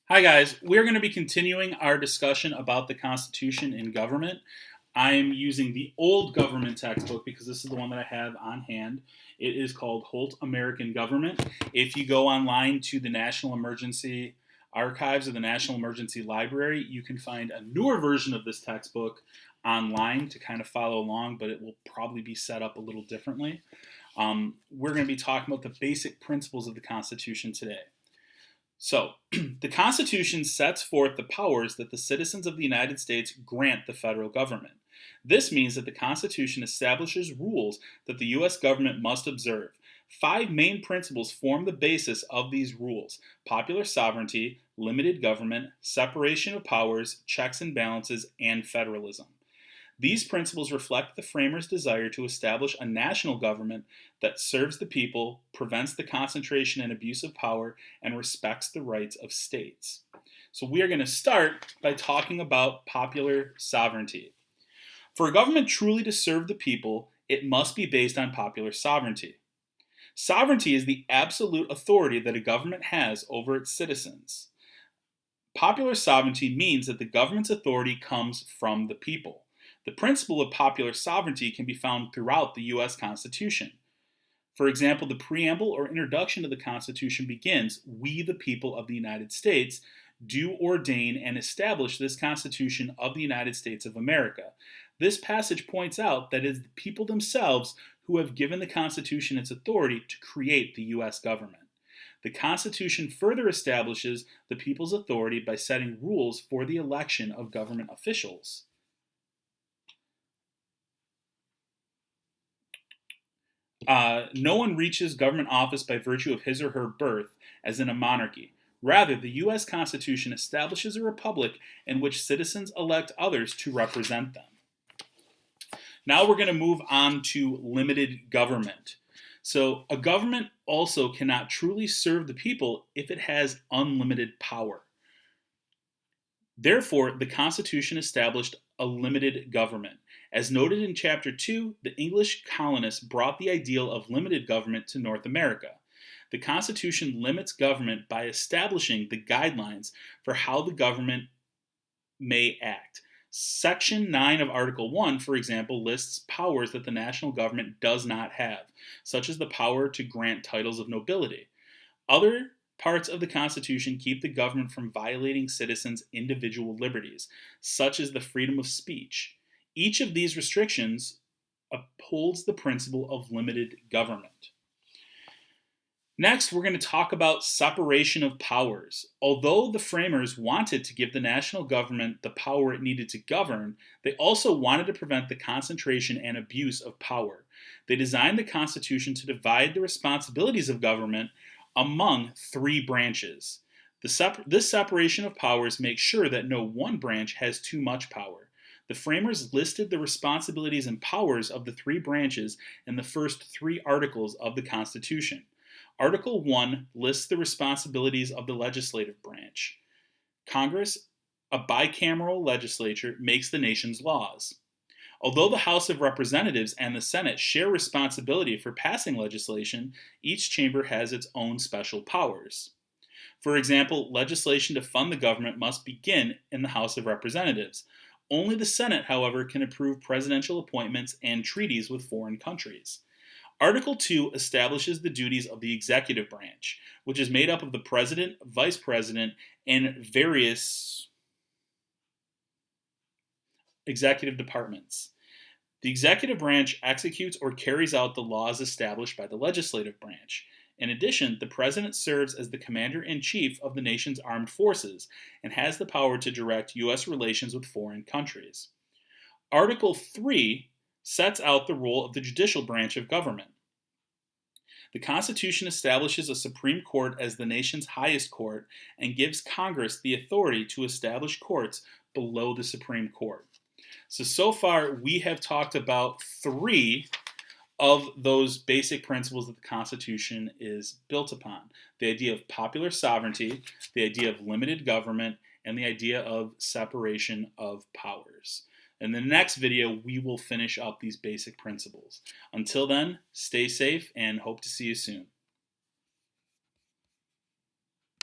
Hi, guys. We're going to be continuing our discussion about the Constitution and government. I'm using the old government textbook because this is the one that I have on hand. It is called Holt American Government. If you go online to the National Emergency Archives or the National Emergency Library, you can find a newer version of this textbook online to kind of follow along, but it will probably be set up a little differently. We're going to be talking about the basic principles of the Constitution today. So, the Constitution sets forth the powers that the citizens of the United States grant the federal government. This means that the Constitution establishes rules that the U.S. government must observe. Five main principles form the basis of these rules: popular sovereignty, limited government, separation of powers, checks and balances, and federalism. These principles reflect the framers' desire to establish a national government that serves the people, prevents the concentration and abuse of power, and respects the rights of states. So we are going to start by talking about popular sovereignty. For a government truly to serve the people, it must be based on popular sovereignty. Sovereignty is the absolute authority that a government has over its citizens. Popular sovereignty means that the government's authority comes from the people. The principle of popular sovereignty can be found throughout the U.S. Constitution. For example, the preamble or introduction to the Constitution begins, "We, the people of the United States, do ordain and establish this Constitution of the United States of America." This passage points out that it is the people themselves who have given the Constitution its authority to create the U.S. government. The Constitution further establishes the people's authority by setting rules for the election of government officials. No one reaches government office by virtue of his or her birth, as in a monarchy. Rather, the U.S. Constitution establishes a republic in which citizens elect others to represent them. Now we're going to move on to limited government. So, a government also cannot truly serve the people if it has unlimited power. Therefore, the Constitution established a limited government. As noted in Chapter 2, the English colonists brought the ideal of limited government to North America. The Constitution limits government by establishing the guidelines for how the government may act. Section 9 of Article 1, for example, lists powers that the national government does not have, such as the power to grant titles of nobility. Other parts of the Constitution keep the government from violating citizens' individual liberties, such as the freedom of speech. Each of these restrictions upholds the principle of limited government. Next, we're going to talk about separation of powers. Although the framers wanted to give the national government the power it needed to govern, they also wanted to prevent the concentration and abuse of power. They designed the Constitution to divide the responsibilities of government among three branches. This separation of powers makes sure that no one branch has too much power. The framers listed the responsibilities and powers of the three branches in the first three articles of the Constitution. Article 1 lists the responsibilities of the legislative branch. Congress, a bicameral legislature, makes the nation's laws. Although the House of Representatives and the Senate share responsibility for passing legislation, each chamber has its own special powers. For example, legislation to fund the government must begin in the House of Representatives. Only the Senate, however, can approve presidential appointments and treaties with foreign countries. Article 2 establishes the duties of the executive branch, which is made up of the president, vice president, and various executive departments. The executive branch executes or carries out the laws established by the legislative branch. In addition, the president serves as the commander-in-chief of the nation's armed forces and has the power to direct U.S. relations with foreign countries. Article 3 sets out the role of the judicial branch of government. The Constitution establishes a Supreme Court as the nation's highest court and gives Congress the authority to establish courts below the Supreme Court. So far we have talked about three of those basic principles that the Constitution is built upon. The idea of popular sovereignty, the idea of limited government, and the idea of separation of powers. In the next video, we will finish up these basic principles. Until then, stay safe and hope to see you soon.